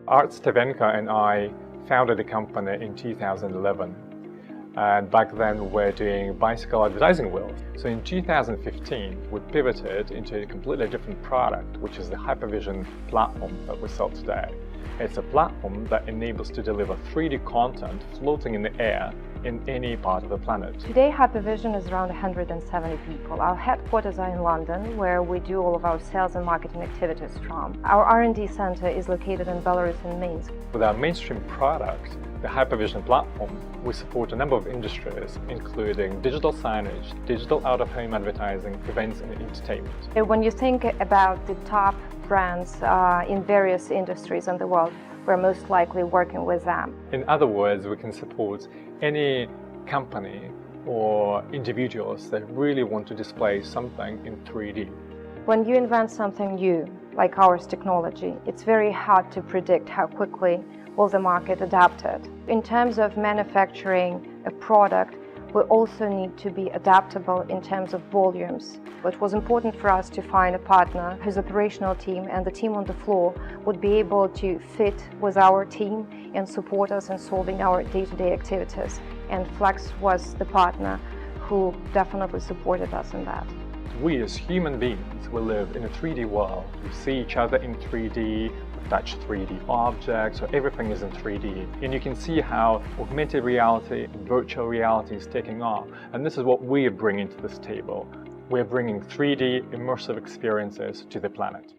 Art Stevenka and I founded the company in 2011. And back then we're doing bicycle advertising wheels. So in 2015 we pivoted into a completely different product, which is the Hypervision platform that we sell today. It's a platform that enables to deliver 3D content floating in the air in any part of the planet. Today Hypervision is around 170 people. Our headquarters are in London, where we do all of our sales and marketing activities from. Our R&D center is located in Belarus and Minsk. With our mainstream product, the Hypervision platform, we support a number of industries, including digital signage, digital out-of-home advertising, events and entertainment. When you think about the top brands in various industries in the world, we're most likely working with them. In other words, we can support any company or individuals that really want to display something in 3D. When you invent something new, like ours technology, it's very hard to predict how quickly will the market adapt it. In terms of manufacturing a product, we also need to be adaptable in terms of volumes. It was important for us to find a partner whose operational team and the team on the floor would be able to fit with our team and support us in solving our day-to-day activities. And Flex was the partner who definitely supported us in that. We as human beings, we live in a 3D world. We see each other in 3D, we touch 3D objects, so everything is in 3D. And you can see how augmented reality and virtual reality is taking off. And this is what we are bringing to this table. We're bringing 3D immersive experiences to the planet.